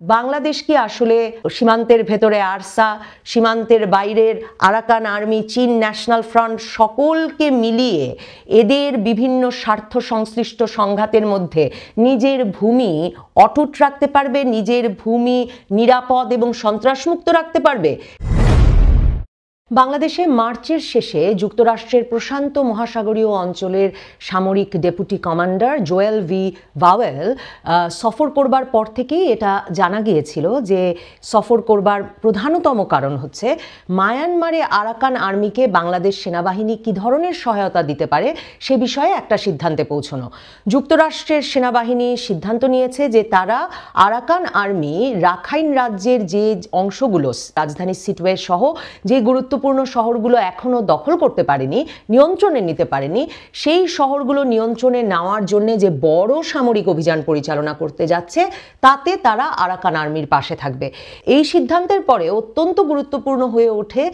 বাংলাদেশ কি আসলে সীমান্তের ভেতরে আরসা, সীমান্তের বাইরের আরাকান আর্মি, চীন ন্যাশনাল ফ্রন্ট সকলকে মিলিয়ে এদের বিভিন্ন স্বার্থ সংশ্লিষ্ট সংঘাতের মধ্যে নিজের ভূমি অটুট রাখতে পারবে, নিজের ভূমি নিরাপদ এবং সন্ত্রাসমুক্ত রাখতে পারবে? বাংলাদেশে মার্চের শেষে যুক্তরাষ্ট্রের প্রশান্ত মহাসাগরীয় অঞ্চলের সামরিক deputy commander Joel V vowel সফর করবার পর থেকেই এটা জানা গিয়েছিল যে সফর করবার প্রধানতম কারণ হচ্ছে মায়ানমারে আরাকান আর্মিকে বাংলাদেশ সেনাবাহিনী কী ধরনের সহায়তা দিতে পারে সে বিষয়ে একটা সিদ্ধান্তে পৌঁছানো। যুক্তরাষ্ট্রের সেনাবাহিনী সিদ্ধান্ত নিয়েছে যে তারা আরাকান আর্মি রাখাইন রাজ্যের যে অংশগুলো, রাজধানী সিটওয়ে সহ যে গুরুত্বপূর্ণ শহরগুলো এখনো দখল করতে পারেনি, নিয়ন্ত্রণে নিতে পারেনি, সেই শহরগুলো নিয়ন্ত্রণে নেওয়ার জন্য যে বড় সামরিক অভিযান পরিচালনা করতে যাচ্ছে তাতে তারা আরাকান আর্মির পাশে থাকবে। এই সিদ্ধান্তের পরে অত্যন্ত গুরুত্বপূর্ণ হয়ে ওঠে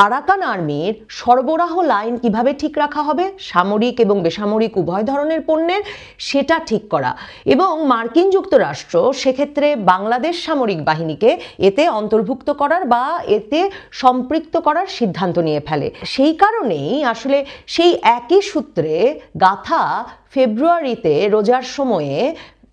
আরাকান আর্মির সরবরাহ লাইন কিভাবে ঠিক রাখা হবে, সামরিক এবং বেসামরিক উভয় ধরনের পণ্যের, সেটা ঠিক করা। এবং মার্কিন যুক্তরাষ্ট্র সেক্ষেত্রে বাংলাদেশ সামরিক বাহিনীকে এতে অন্তর্ভুক্ত করার বা এতে সম্পৃক্ত করার সিদ্ধান্ত নিয়ে ফেলে। সেই কারণেই আসলে সেই একই সূত্রে গাথা ফেব্রুয়ারিতে রোজার সময়ে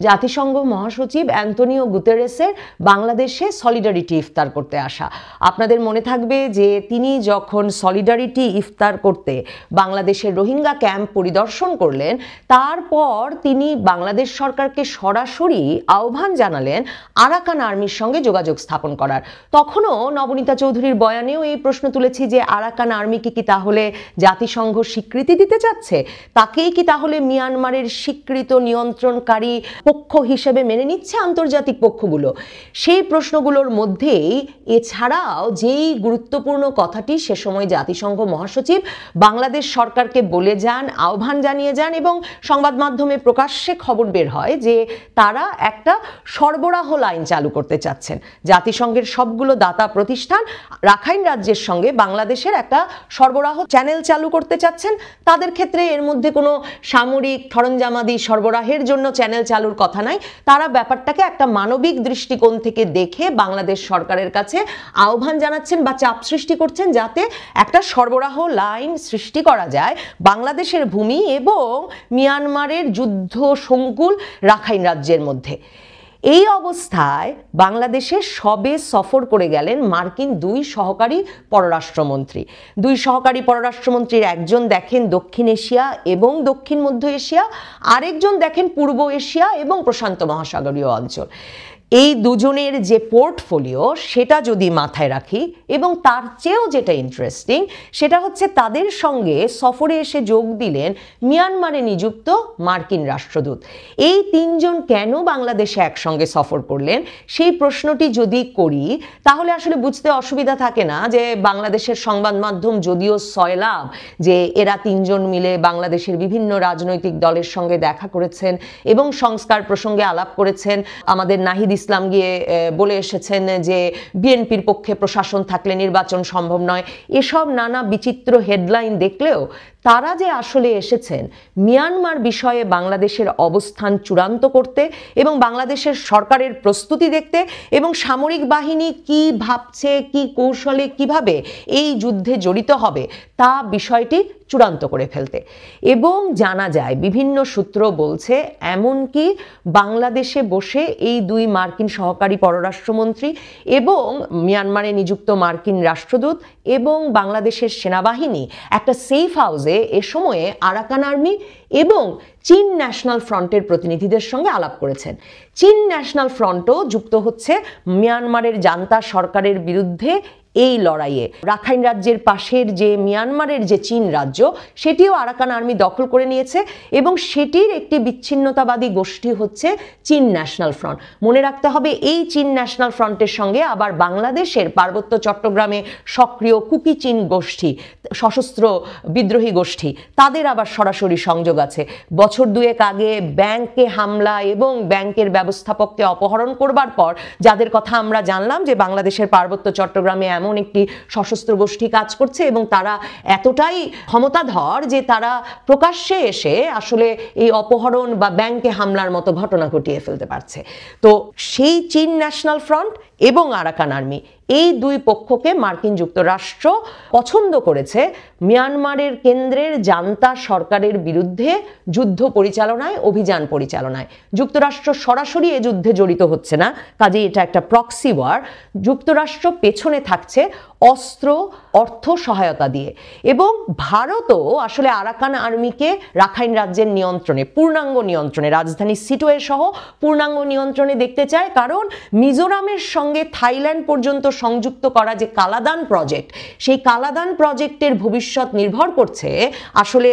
জাতিসংঘ মহাসচিব অ্যান্তনিও গুতেরেসের বাংলাদেশে সলিডারিটি ইফতার করতে আসা। আপনাদের মনে থাকবে যে তিনি যখন সলিডারিটি ইফতার করতে বাংলাদেশের রোহিঙ্গা ক্যাম্প পরিদর্শন করলেন, তারপর তিনি বাংলাদেশ সরকারকে সরাসরি আহ্বান জানালেন আরাকান আর্মির সঙ্গে যোগাযোগ স্থাপন করার। তখনও নবনীতা চৌধুরীর বয়ানেও এই প্রশ্ন তুলেছি যে আরাকান আর্মিকে কি তাহলে জাতিসংঘ স্বীকৃতি দিতে চাচ্ছে, তাকেই কি তাহলে মিয়ানমারের স্বীকৃত নিয়ন্ত্রণকারী পক্ষ হিসেবে মেনে নিচ্ছে আন্তর্জাতিক পক্ষগুলো? সেই প্রশ্নগুলোর মধ্যেই এছাড়াও যেই গুরুত্বপূর্ণ কথাটি সে সময় জাতিসংঘ মহাসচিব বাংলাদেশ সরকারকে বলে যান, আহ্বান জানিয়ে যান এবং সংবাদ মাধ্যমে প্রকাশ্যে খবর বের হয় যে তারা একটা সরবরাহ লাইন চালু করতে চাচ্ছেন। জাতিসংঘের সবগুলো দাতা প্রতিষ্ঠান রাখাইন রাজ্যের সঙ্গে বাংলাদেশের একটা সরবরাহ চ্যানেল চালু করতে চাচ্ছেন। তাদের ক্ষেত্রে এর মধ্যে কোনো সামরিক সরঞ্জামাদি সরবরাহের জন্য চ্যানেল চালুর কথা নাই। তারা ব্যাপারটাকে একটা মানবিক দৃষ্টিকোণ থেকে দেখে বাংলাদেশ সরকারের কাছে আহ্বান জানাচ্ছেন বা চাপ সৃষ্টি করছেন যাতে একটা সরবরাহ লাইন সৃষ্টি করা যায় বাংলাদেশের ভূমি এবং মিয়ানমারের যুদ্ধ সংকুল রাখাইন রাজ্যের মধ্যে। এই অবস্থায় বাংলাদেশে সবে সফর করে গেলেন মার্কিন দুই সহকারী পররাষ্ট্রমন্ত্রী। দুই সহকারী পররাষ্ট্রমন্ত্রীর একজন দেখেন দক্ষিণ এশিয়া এবং দক্ষিণ মধ্য এশিয়া, আরেকজন দেখেন পূর্ব এশিয়া এবং প্রশান্ত মহাসাগরীয় অঞ্চল। এই দুজনের যে পোর্টফোলিও সেটা যদি মাথায় রাখি, এবং তার চেয়েও যেটা ইন্টারেস্টিং সেটা হচ্ছে তাদের সঙ্গে সফরে এসে যোগ দিলেন মিয়ানমারে নিযুক্ত মার্কিন রাষ্ট্রদূত। এই তিনজন কেন বাংলাদেশে একসঙ্গে সফর করলেন সেই প্রশ্নটি যদি করি তাহলে আসলে বুঝতে অসুবিধা থাকে না যে বাংলাদেশের সংবাদ মাধ্যম যদিও সয়লাভ যে এরা তিনজন মিলে বাংলাদেশের বিভিন্ন রাজনৈতিক দলের সঙ্গে দেখা করেছেন এবং সংস্কার প্রসঙ্গে আলাপ করেছেন। আমাদের নাহিদ ইসলাম গিয়ে বলে এসেছেন যে বিএনপির পক্ষে প্রশাসন থাকলে নির্বাচন সম্ভব নয়। এসব নানা বিচিত্র হেডলাইন দেখলেও তারা যে আসলে এসেছেন মিয়ানমার বিষয়ে বাংলাদেশের অবস্থান চূড়ান্ত করতে এবং বাংলাদেশের সরকারের প্রস্তুতি দেখতে এবং সামরিক বাহিনী কি ভাবছে, কি কৌশলে কিভাবে এই যুদ্ধে জড়িত হবে তা বিষয়টি চূড়ান্ত করে ফেলতে। এবং জানা যায় বিভিন্ন সূত্র বলছে এমনকি বাংলাদেশে বসে এই দুই মার্কিন সহকারী পররাষ্ট্রমন্ত্রী এবং মিয়ানমারে নিযুক্ত মার্কিন রাষ্ট্রদূত এবং বাংলাদেশের সেনাবাহিনী একটা সেফ হাউসে এ সময়ে আরাকান আর্মি এবং চীন ন্যাশনাল ফ্রন্টের প্রতিনিধিদের সঙ্গে আলাপ করেছেন। চীন ন্যাশনাল ফ্রন্টও যুক্ত হচ্ছে মিয়ানমারের জান্তা সরকারের বিরুদ্ধে এই লড়াইয়ে। রাখাইন রাজ্যের পাশের যে মিয়ানমারের যে চীন রাজ্য সেটিও আরাকান আর্মি দখল করে নিয়েছে এবং সেটির একটি বিচ্ছিন্নতাবাদী গোষ্ঠী হচ্ছে চীন ন্যাশনাল ফ্রন্ট। মনে রাখতে হবে এই চীন ন্যাশনাল ফ্রন্টের সঙ্গে আবার বাংলাদেশের পার্বত্য চট্টগ্রামে সক্রিয় কুকি চীন গোষ্ঠী, সশস্ত্র বিদ্রোহী গোষ্ঠী, তাদের আবার সরাসরি সংযোগ আছে। বছর দুয়েক আগে ব্যাংকে হামলা এবং ব্যাংকের ব্যবস্থাপককে অপহরণ করবার পর যাদের কথা আমরা জানলাম যে বাংলাদেশের পার্বত্য চট্টগ্রামে এমন একটি সশস্ত্র গোষ্ঠী কাজ করছে এবং তারা এতটাই ক্ষমতাধর যে তারা প্রকাশ্যে এসে আসলে এই অপহরণ বা ব্যাংকে হামলার মতো ঘটনা ঘটিয়ে ফেলতে পারছে। তো সেই চীন ন্যাশনাল ফ্রন্ট এবং আরাকান আর্মি, এই দুই পক্ষকে মার্কিন যুক্তরাষ্ট্র পছন্দ করেছে মিয়ানমারের কেন্দ্রের জান্তা সরকারের বিরুদ্ধে যুদ্ধ পরিচালনায়, অভিযান পরিচালনায়। যুক্তরাষ্ট্র সরাসরি এ যুদ্ধে জড়িত হচ্ছে না, কাজেই এটা একটা প্রক্সি ওয়ার। যুক্তরাষ্ট্র পেছনে থাকছে অস্ত্র, অর্থ সহায়তা দিয়ে। এবং ভারতও আসলে আরাকান আর্মিকে রাখাইন রাজ্যের নিয়ন্ত্রণে, পূর্ণাঙ্গ নিয়ন্ত্রণে, রাজধানী সিটোয়ে সহ পূর্ণাঙ্গ নিয়ন্ত্রণে দেখতে চায়। কারণ মিজোরামের সঙ্গে থাইল্যান্ড পর্যন্ত সংযুক্ত করা যে কালাদান প্রজেক্ট, সেই কালাদান প্রজেক্টের ভবিষ্যৎ নির্ভর করছে আসলে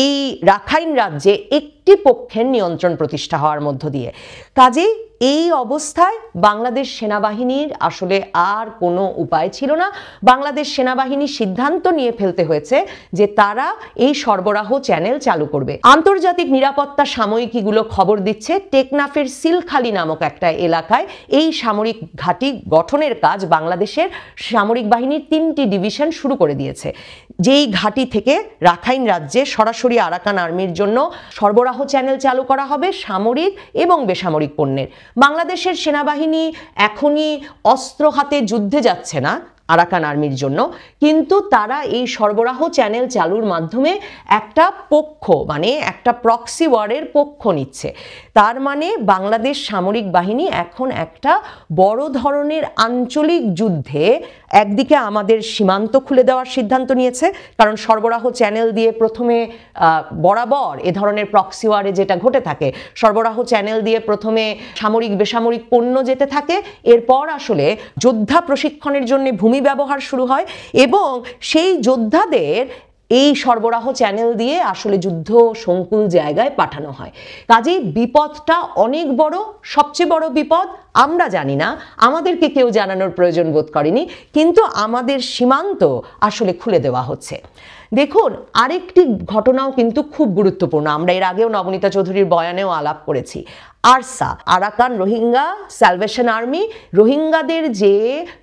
এই রাখাইন রাজ্যে একটি পক্ষের নিয়ন্ত্রণ প্রতিষ্ঠা হওয়ার মধ্য দিয়ে। কাজেই এই অবস্থায় বাংলাদেশ সেনাবাহিনীর আসলে আর কোনো উপায় ছিল না। বাংলাদেশ সেনাবাহিনী সিদ্ধান্ত নিয়ে ফেলতে হয়েছে যে তারা এই সরবরাহ চ্যানেল চালু করবে। আন্তর্জাতিক নিরাপত্তা সাময়িকীগুলো খবর দিচ্ছে টেকনাফের সিলখালি নামক একটা এলাকায় এই সামরিক ঘাঁটি গঠনের কাজ বাংলাদেশের সামরিক বাহিনীর 3টি ডিভিশন শুরু করে দিয়েছে। যেই ঘাঁটি থেকে রাখাইন রাজ্যে সরাসরি আরাকান আর্মির জন্য সরবরাহ চ্যানেল চালু করা হবে সামরিক এবং বেসামরিক পণ্যের। বাংলাদেশের সেনাবাহিনী এখনই অস্ত্র হাতে যুদ্ধে যাচ্ছে না আরাকান আর্মির জন্য, কিন্তু তারা এই সরবরাহ চ্যানেল চালুর মাধ্যমে একটা পক্ষ, মানে একটা প্রক্সি ওয়ারের পক্ষ নিচ্ছে। তার মানে বাংলাদেশ সামরিক বাহিনী এখন একটা বড় ধরনের আঞ্চলিক যুদ্ধে একদিকে আমাদের সীমান্ত খুলে দেওয়ার সিদ্ধান্ত নিয়েছে, কারণ সরবরাহ চ্যানেল দিয়ে প্রথমে বরাবর এ ধরনের প্রক্সি ওয়ারে যেটা ঘটে থাকে, সরবরাহ চ্যানেল দিয়ে প্রথমে সামরিক বেসামরিক পণ্য যেতে থাকে, এরপর আসলে যোদ্ধা প্রশিক্ষণের জন্য ভূমি ব্যবহার শুরু হয় এবং সেই যোদ্ধাদের এই সরবরাহ চ্যানেল দিয়ে আসলে যুদ্ধ সংকুল জায়গায় পাঠানো হয়। কাজেই বিপদটা অনেক বড়। সবচেয়ে বড় বিপদ আমরা জানি না, আমাদেরকে কেউ জানানোর প্রয়োজন বোধ করেনি, কিন্তু আমাদের সীমান্ত আসলে খুলে দেওয়া হচ্ছে। দেখুন, আরেকটি ঘটনাও কিন্তু খুব গুরুত্বপূর্ণ, আমরা এর আগেও নবনীতা চৌধুরীর বয়ানেও আলাপ করেছি। ARSA, Arakan Rohingya salvation army, রোহিঙ্গাদের যে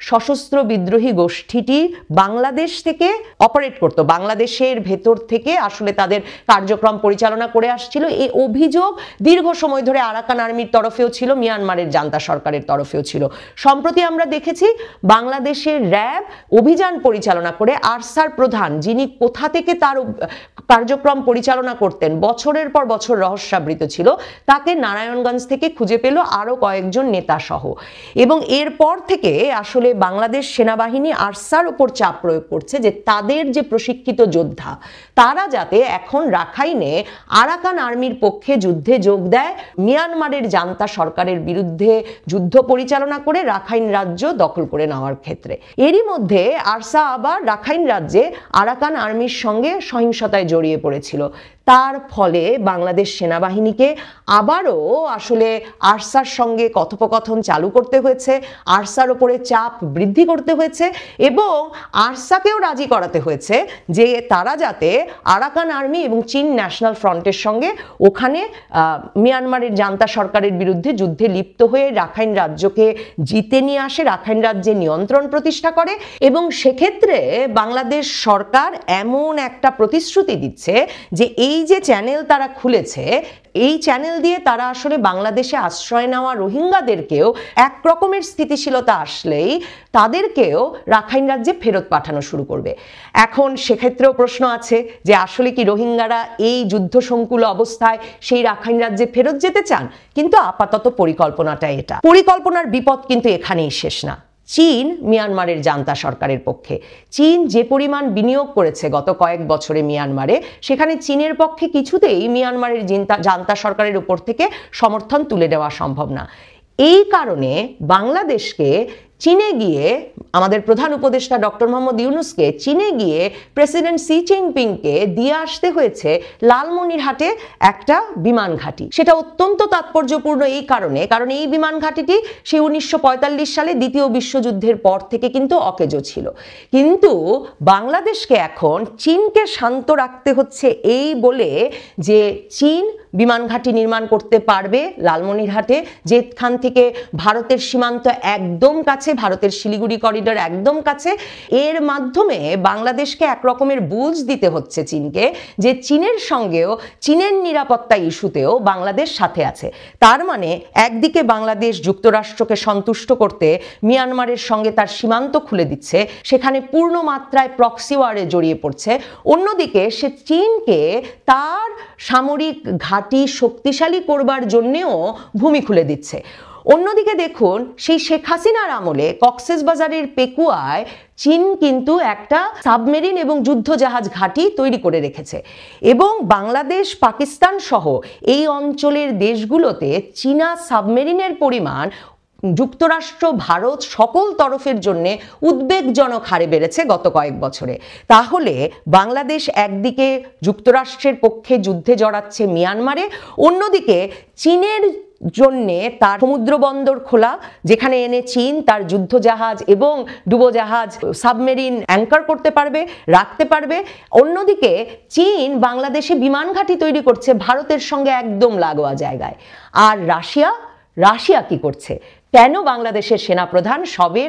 সশস্ত্র বিদ্রোহী গোষ্ঠীটি বাংলাদেশ থেকে অপারেট করত, বাংলাদেশের ভেতর থেকে আসলে তাদের কার্যক্রম পরিচালনা করে আসছিল, এই অভিযোগ দীর্ঘ সময় ধরে আরাকান আর্মির তরফেও ছিল, মিয়ানমারের জান্তা সরকারের তরফেও ছিল। সম্প্রতি আমরা দেখেছি বাংলাদেশের র্যাব অভিযান পরিচালনা করে আরসার প্রধান, যিনি কোথা থেকে তার কার্যক্রম পরিচালনা করতেন বছরের পর বছর রহস্যাবৃত ছিল, তাকে নারায়ণগঞ্জ থেকে খুঁজে পেল আরো কয়েকজন নেতা সহ। এবং এরপর থেকে আসলে বাংলাদেশ সেনাবাহিনী আরসার উপর চাপ প্রয়োগ করছে যে তাদের যে প্রশিক্ষিত যোদ্ধা তারা যাতে এখন রাখাইনে আরাকান আর্মির পক্ষে যুদ্ধে যোগ দেয়, মিয়ানমারের জান্তা সরকারের বিরুদ্ধে যুদ্ধ পরিচালনা করে রাখাইন রাজ্য দখল করে নেওয়ার ক্ষেত্রে। এরই মধ্যে আরসা আবার রাখাইন রাজ্যে আরাকান আর্মির সঙ্গে সহিংসতায় জড়িয়ে পড়েছিল। তার ফলে বাংলাদেশ সেনাবাহিনীকে আবারও আসলে আরসার সঙ্গে কথোপকথন চালু করতে হয়েছে, আরসার ওপরে চাপ বৃদ্ধি করতে হয়েছে এবং আরসাকেও রাজি করাতে হয়েছে যে তারা যাতে আরাকান আর্মি এবং চীন ন্যাশনাল ফ্রন্টের সঙ্গে ওখানে মিয়ানমারের জান্তা সরকারের বিরুদ্ধে যুদ্ধে লিপ্ত হয়ে রাখাইন রাজ্যকে জিতে নিয়ে আসে, রাখাইন রাজ্যে নিয়ন্ত্রণ প্রতিষ্ঠা করে। এবং সেক্ষেত্রে বাংলাদেশ সরকার এমন একটা প্রতিশ্রুতি দিচ্ছে যে এই যে চ্যানেল তারা খুলেছে, এই চ্যানেল দিয়ে তারা আসলে বাংলাদেশে আশ্রয় নেওয়া রোহিঙ্গাদেরকেও এক রকমের স্থিতিশীলতা আসলেই তাদেরকেও রাখাইন রাজ্যে ফেরত পাঠানো শুরু করবে। এখন সেক্ষেত্রেও প্রশ্ন আছে যে আসলে কি রোহিঙ্গারা এই যুদ্ধ সংকুল অবস্থায় সেই রাখাইন রাজ্যে ফেরত যেতে চান? কিন্তু আপাতত পরিকল্পনাটা এটা। পরিকল্পনার বিপদ কিন্তু এখানেই শেষ না। চীন মিয়ানমারের জান্তা সরকারের পক্ষে। চীন যে পরিমাণ বিনিয়োগ করেছে গত কয়েক বছরে মিয়ানমারে, সেখানে চীনের পক্ষে কিছুতেই মিয়ানমারের জান্তা সরকারের উপর থেকে সমর্থন তুলে দেওয়া সম্ভব না। এই কারণে বাংলাদেশকে চীনে গিয়ে, আমাদের প্রধান উপদেষ্টা ডক্টর মোহাম্মদ ইউনূসকে চীনে গিয়ে প্রেসিডেন্ট শি জিনপিংকে দিয়ে আসতে হয়েছে লালমনিরহাটে একটা বিমান ঘাঁটি। সেটা অত্যন্ত তাৎপর্যপূর্ণ এই কারণে, কারণ এই বিমান ঘাঁটিটি সেই 1945 সালে দ্বিতীয় বিশ্বযুদ্ধের পর থেকে কিন্তু অকেজো ছিল। কিন্তু বাংলাদেশকে এখন চীনকে শান্ত রাখতে হচ্ছে এই বলে যে চীন বিমান ঘাঁটি নির্মাণ করতে পারবে লালমনিরহাটে, যেখান থেকে ভারতের সীমান্ত একদম কাছে, ভারতের শিলিগুড়ি করিডর একদম কাছে। এর মাধ্যমে বাংলাদেশকে একরকমের বুঝ দিতে হচ্ছে চীনকে যে চীনের সঙ্গেও, চীনের নিরাপত্তা ইস্যুতেও বাংলাদেশ সাথে আছে। তার মানে একদিকে বাংলাদেশ যুক্তরাষ্ট্রকে সন্তুষ্ট করতে মিয়ানমারের সঙ্গে তার সীমান্ত খুলে দিচ্ছে, সেখানে পূর্ণ মাত্রায় প্রক্সি ওয়ারে জড়িয়ে পড়ছে, অন্যদিকে সে চীনকে তার সামরিক ঘাঁটি শক্তিশালী করবার জন্যেও ভূমি খুলে দিচ্ছে। অন্যদিকে দেখুন, সেই শেখ হাসিনার আমলে কক্সবাজারের পেকুয়ায় চীন কিন্তু একটা সাবমেরিন এবং যুদ্ধজাহাজ ঘাঁটি তৈরি করে রেখেছে, এবং বাংলাদেশ, পাকিস্তান সহ এই অঞ্চলের দেশগুলোতে চীনা সাবমেরিনের পরিমাণ যুক্তরাষ্ট্র, ভারত সকল তরফের জন্য উদ্বেগজনক হারে বেড়েছে গত কয়েক বছরে। তাহলে বাংলাদেশ একদিকে যুক্তরাষ্ট্রের পক্ষে যুদ্ধে জড়াচ্ছে মিয়ানমারে, অন্যদিকে চীনের জন্যে তার সমুদ্র বন্দর খোলা, যেখানে এনে চীন তার যুদ্ধজাহাজ এবং ডুবোজাহাজ, সাবমেরিন অ্যাঙ্কার করতে পারবে, রাখতে পারবে। অন্যদিকে চীন বাংলাদেশে বিমান ঘাঁটি তৈরি করছে ভারতের সঙ্গে একদম লাগোয়া জায়গায়। আর রাশিয়া কি করছে? কেন বাংলাদেশের সেনাপ্রধান সবে